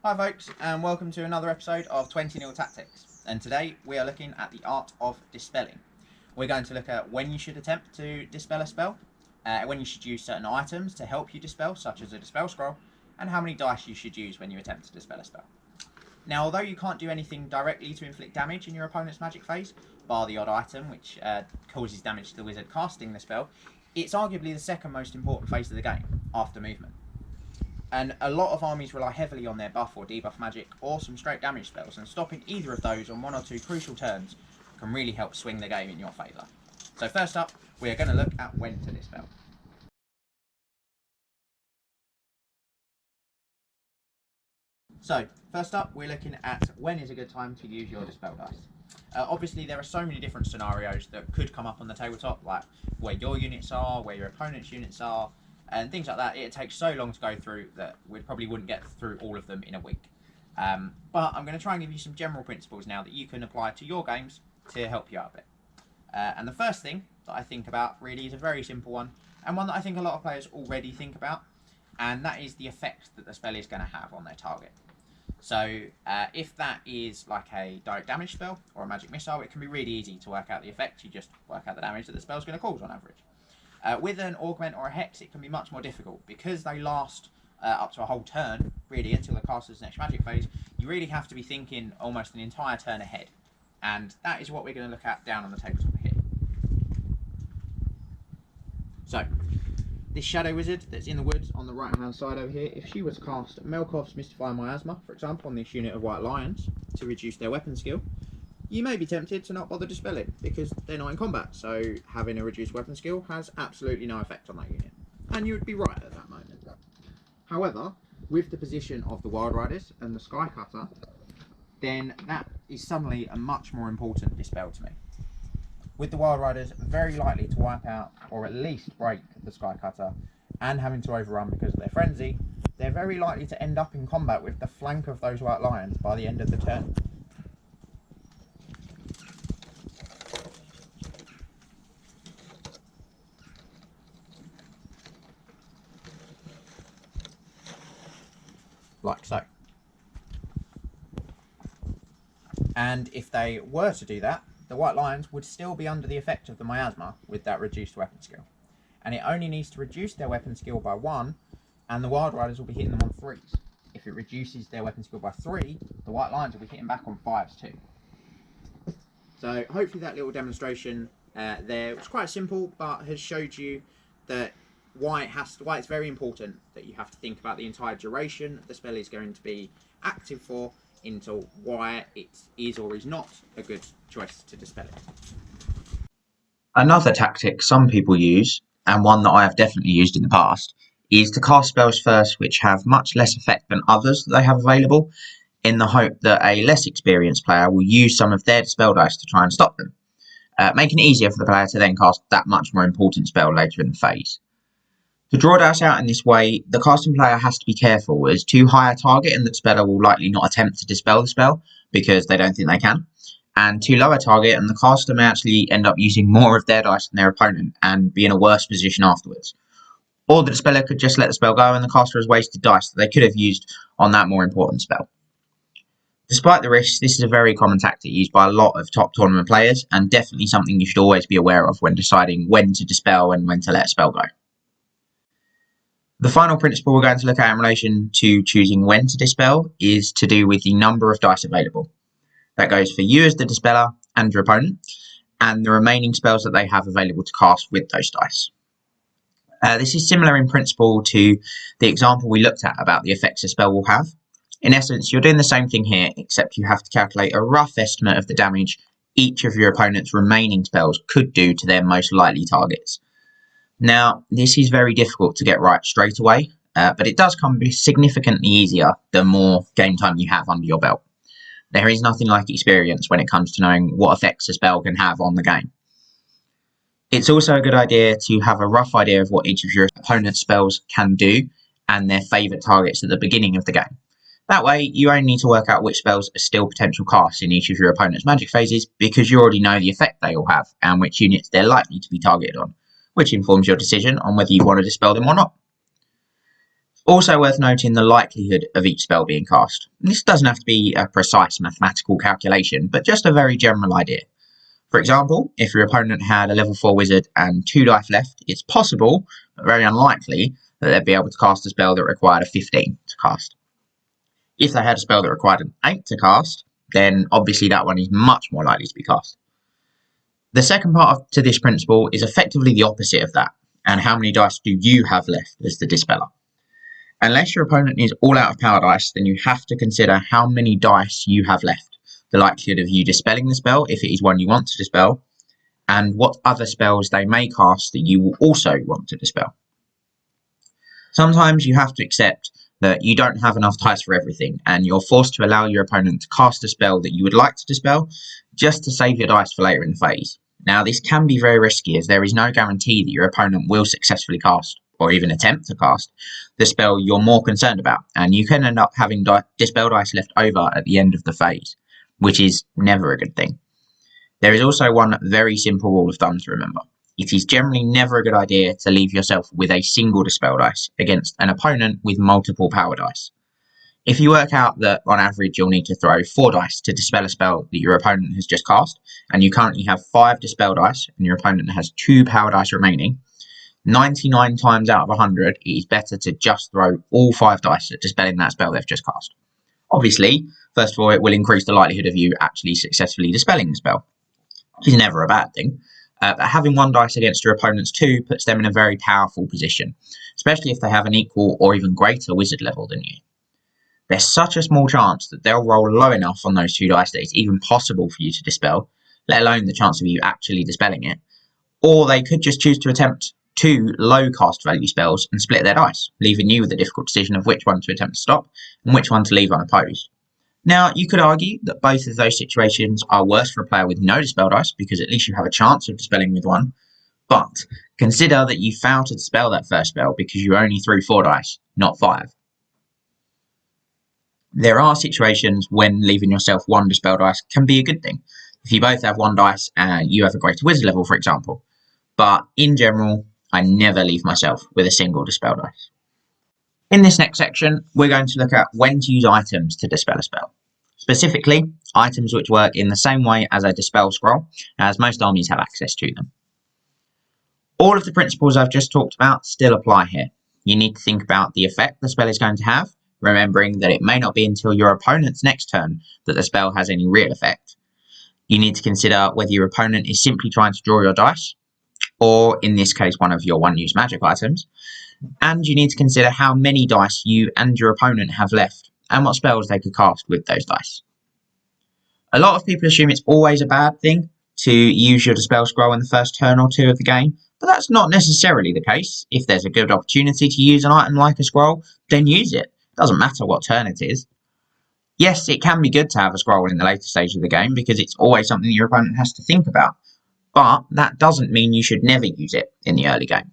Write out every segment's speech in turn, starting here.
Hi folks, and welcome to another episode of 20 Tactics. And today we are looking at the art of dispelling. We're going to look at when you should attempt to dispel a spell, when you should use certain items to help you dispel, such as a dispel scroll, and how many dice you should use when you attempt to dispel a spell. Now, although you can't do anything directly to inflict damage in your opponent's magic phase, bar the odd item which causes damage to the wizard casting the spell, it's arguably the second most important phase of the game, after movement. And a lot of armies rely heavily on their buff or debuff magic, or some straight damage spells, and stopping either of those on one or two crucial turns can really help swing the game in your favour. So first up, we are going to look at when to dispel. So, first up, we're looking at when is a good time to use your dispel dice. Obviously, there are so many different scenarios that could come up on the tabletop, like where your units are, where your opponent's units are, and things like that. It takes so long to go through that we probably wouldn't get through all of them in a week. But I'm going to try and give you some general principles now that you can apply to your games to help you out a bit. And the first thing that I think about really is a very simple one, and one that I think a lot of players already think about, and that is the effect that the spell is going to have on their target. So if that is like a direct damage spell or a magic missile, it can be really easy to work out the effect. You just work out the damage that the spell is going to cause on average. With an augment or a hex, it can be much more difficult because they last up to a whole turn, really, until the caster's next magic phase. You really have to be thinking almost an entire turn ahead, and that is what we're going to look at down on the tabletop here. So, this Shadow Wizard that's in the woods on the right hand side over here, if she was to cast Melkov's Mystify Miasma, for example, on this unit of White Lions to reduce their weapon skill, you may be tempted to not bother dispelling because they're not in combat, so having a reduced weapon skill has absolutely no effect on that unit. And you would be right at that moment. However, with the position of the Wild Riders and the Sky Cutter, then that is suddenly a much more important dispel to me. With the Wild Riders very likely to wipe out or at least break the Sky Cutter and having to overrun because of their frenzy, they're very likely to end up in combat with the flank of those White Lions by the end of the turn. Like so. And if they were to do that, the White Lions would still be under the effect of the miasma with that reduced weapon skill. And it only needs to reduce their weapon skill by 1, and the Wild Riders will be hitting them on 3s. If it reduces their weapon skill by 3, the White Lions will be hitting back on 5s too. So hopefully that little demonstration there was quite simple, but has showed you that why it's very important that you have to think about the entire duration the spell is going to be active for, into why it is or is not a good choice to dispel it. Another tactic some people use, and one that I have definitely used in the past, is to cast spells first which have much less effect than others that they have available, in the hope that a less experienced player will use some of their dispel dice to try and stop them, making it easier for the player to then cast that much more important spell later in the phase. To draw dice out in this way, the casting player has to be careful, as too high a target and the dispeller will likely not attempt to dispel the spell because they don't think they can, and too low a target and the caster may actually end up using more of their dice than their opponent and be in a worse position afterwards. Or the dispeller could just let the spell go and the caster has wasted dice that they could have used on that more important spell. Despite the risks, this is a very common tactic used by a lot of top tournament players, and definitely something you should always be aware of when deciding when to dispel and when to let a spell go. The final principle we're going to look at in relation to choosing when to dispel is to do with the number of dice available. That goes for you as the dispeller and your opponent, and the remaining spells that they have available to cast with those dice. This is similar in principle to the example we looked at about the effects a spell will have. In essence, you're doing the same thing here, except you have to calculate a rough estimate of the damage each of your opponent's remaining spells could do to their most likely targets. Now, this is very difficult to get right straight away, but it does come significantly easier the more game time you have under your belt. There is nothing like experience when it comes to knowing what effects a spell can have on the game. It's also a good idea to have a rough idea of what each of your opponent's spells can do and their favourite targets at the beginning of the game. That way, you only need to work out which spells are still potential casts in each of your opponent's magic phases, because you already know the effect they all have and which units they're likely to be targeted on, which informs your decision on whether you want to dispel them or not. Also worth noting the likelihood of each spell being cast. This doesn't have to be a precise mathematical calculation, but just a very general idea. For example, if your opponent had a level 4 wizard and 2 dice left, it's possible, but very unlikely, that they'd be able to cast a spell that required a 15 to cast. If they had a spell that required an 8 to cast, then obviously that one is much more likely to be cast. The second part to this principle is effectively the opposite of that, and how many dice do you have left as the dispeller? Unless your opponent is all out of power dice, then you have to consider how many dice you have left, the likelihood of you dispelling the spell if it is one you want to dispel, and what other spells they may cast that you will also want to dispel. Sometimes you have to accept that you don't have enough dice for everything, and you're forced to allow your opponent to cast a spell that you would like to dispel just to save your dice for later in the phase. Now, this can be very risky, as there is no guarantee that your opponent will successfully cast, or even attempt to cast, the spell you're more concerned about, and you can end up having dispel dice left over at the end of the phase, which is never a good thing. There is also one very simple rule of thumb to remember. It is generally never a good idea to leave yourself with a single dispel dice against an opponent with multiple power dice. If you work out that on average you'll need to throw 4 dice to dispel a spell that your opponent has just cast, and you currently have 5 dispel dice and your opponent has 2 power dice remaining, 99 times out of 100 it is better to just throw all 5 dice at dispelling that spell they've just cast. Obviously, first of all, it will increase the likelihood of you actually successfully dispelling the spell, which is never a bad thing. But having 1 dice against your opponent's 2 puts them in a very powerful position, especially if they have an equal or even greater wizard level than you. There's such a small chance that they'll roll low enough on those 2 dice that it's even possible for you to dispel, let alone the chance of you actually dispelling it. Or they could just choose to attempt 2 low cast value spells and split their dice, leaving you with the difficult decision of which one to attempt to stop and which one to leave unopposed. Now, you could argue that both of those situations are worse for a player with no dispel dice, because at least you have a chance of dispelling with one, but consider that you failed to dispel that first spell because you only threw 4 dice, not 5. There are situations when leaving yourself 1 dispel dice can be a good thing, if you both have 1 dice and you have a greater wizard level, for example, but in general, I never leave myself with a single dispel dice. In this next section, we're going to look at when to use items to dispel a spell. Specifically, items which work in the same way as a dispel scroll, as most armies have access to them. All of the principles I've just talked about still apply here. You need to think about the effect the spell is going to have, remembering that it may not be until your opponent's next turn that the spell has any real effect. You need to consider whether your opponent is simply trying to draw your dice, or in this case one of your one-use magic items, and you need to consider how many dice you and your opponent have left, and what spells they could cast with those dice. A lot of people assume it's always a bad thing to use your dispel scroll in the first turn or 2 of the game, but that's not necessarily the case. If there's a good opportunity to use an item like a scroll, then use it. Doesn't matter what turn it is. Yes, it can be good to have a scroll in the later stage of the game because it's always something your opponent has to think about, but that doesn't mean you should never use it in the early game.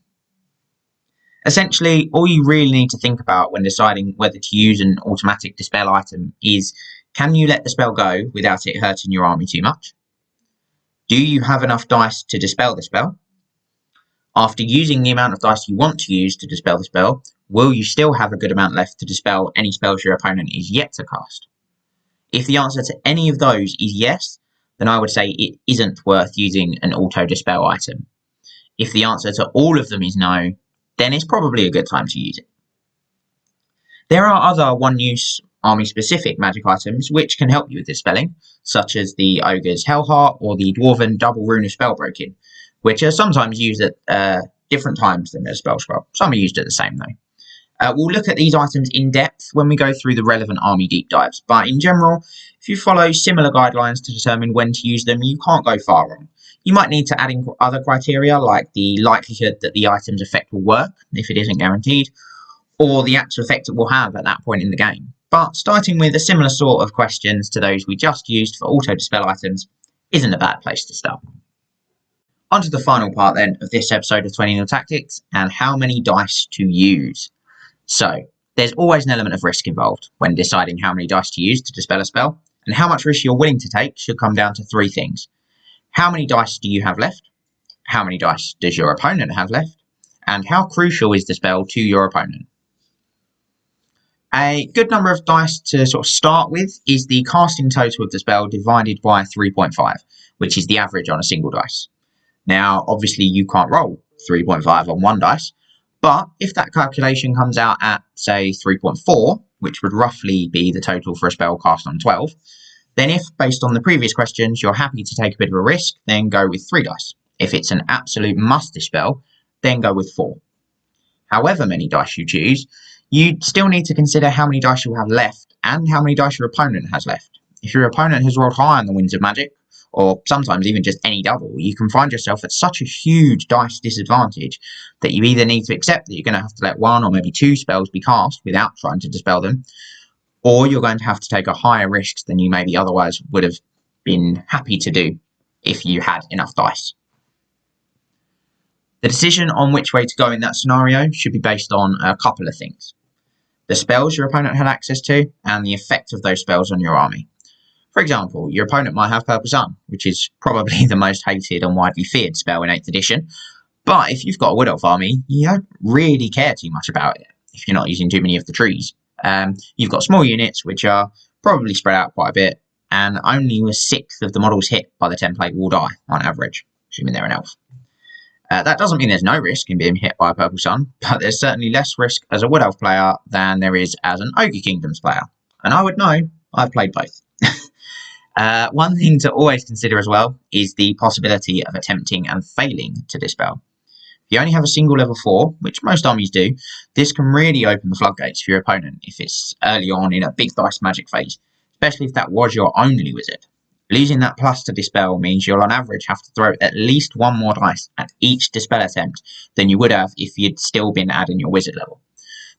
Essentially, all you really need to think about when deciding whether to use an automatic dispel item is, can you let the spell go without it hurting your army too much? Do you have enough dice to dispel the spell? After using the amount of dice you want to use to dispel the spell, will you still have a good amount left to dispel any spells your opponent is yet to cast? If the answer to any of those is yes, then I would say it isn't worth using an auto dispel item. If the answer to all of them is no, then it's probably a good time to use it. There are other one-use army-specific magic items which can help you with dispelling, such as the Ogre's Hellheart or the Dwarven Double Rune of Spellbreaking, which are sometimes used at different times than a spell scroll. Some are used at the same though. We'll look at these items in depth when we go through the relevant army deep dives, but in general, if you follow similar guidelines to determine when to use them, you can't go far wrong. You might need to add in other criteria like the likelihood that the item's effect will work, if it isn't guaranteed, or the actual effect it will have at that point in the game. But starting with a similar sort of questions to those we just used for auto dispel items isn't a bad place to start. On to the final part then of this episode of 20 Nil Tactics, and how many dice to use. So, there's always an element of risk involved when deciding how many dice to use to dispel a spell, and how much risk you're willing to take should come down to 3 things. How many dice do you have left? How many dice does your opponent have left? And how crucial is the spell to your opponent? A good number of dice to sort of start with is the casting total of the spell divided by 3.5, which is the average on a single dice. Now, obviously, you can't roll 3.5 on one dice, but if that calculation comes out at, say, 3.4, which would roughly be the total for a spell cast on 12, then if, based on the previous questions, you're happy to take a bit of a risk, then go with 3 dice. If it's an absolute must dispel, then go with 4. However many dice you choose, you still need to consider how many dice you have left and how many dice your opponent has left. If your opponent has rolled high on the Winds of Magic, or sometimes even just any double, you can find yourself at such a huge dice disadvantage that you either need to accept that you're going to have to let 1 or maybe 2 spells be cast without trying to dispel them, or you're going to have to take a higher risk than you maybe otherwise would have been happy to do if you had enough dice. The decision on which way to go in that scenario should be based on a couple of things: the spells your opponent had access to and the effect of those spells on your army. For example, your opponent might have Purple Sun, which is probably the most hated and widely feared spell in 8th edition, but if you've got a Wood Elf army, you don't really care too much about it if you're not using too many of the trees. You've got small units, which are probably spread out quite a bit, and only a sixth of the models hit by the template will die on average, assuming they're an elf. That doesn't mean there's no risk in being hit by a Purple Sun, but there's certainly less risk as a Wood Elf player than there is as an Ogre Kingdoms player. And I would know, I've played both. One thing to always consider as well is the possibility of attempting and failing to dispel. If you only have a single level 4, which most armies do, this can really open the floodgates for your opponent if it's early on in a big dice magic phase, especially if that was your only wizard. Losing that plus to dispel means you'll on average have to throw at least 1 more dice at each dispel attempt than you would have if you'd still been adding your wizard level.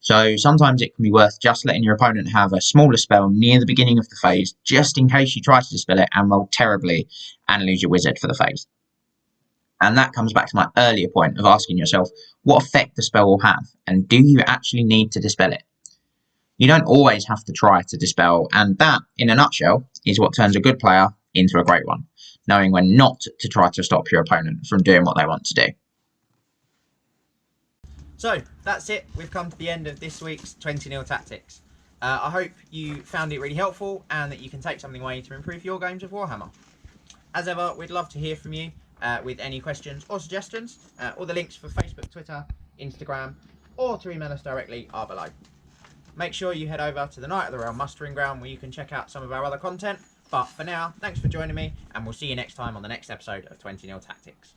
So sometimes it can be worth just letting your opponent have a smaller spell near the beginning of the phase, just in case you try to dispel it and roll terribly and lose your wizard for the phase. And that comes back to my earlier point of asking yourself what effect the spell will have, and do you actually need to dispel it? You don't always have to try to dispel, and that, in a nutshell, is what turns a good player into a great one, knowing when not to try to stop your opponent from doing what they want to do. So, that's it. We've come to the end of this week's 20-0 Tactics. I hope you found it really helpful and that you can take something away to improve your games of Warhammer. As ever, we'd love to hear from you with any questions or suggestions. All the links for Facebook, Twitter, Instagram, or to email us directly are below. Make sure you head over to the Night of the Realm Mustering Ground where you can check out some of our other content. But for now, thanks for joining me, and we'll see you next time on the next episode of 20-0 Tactics.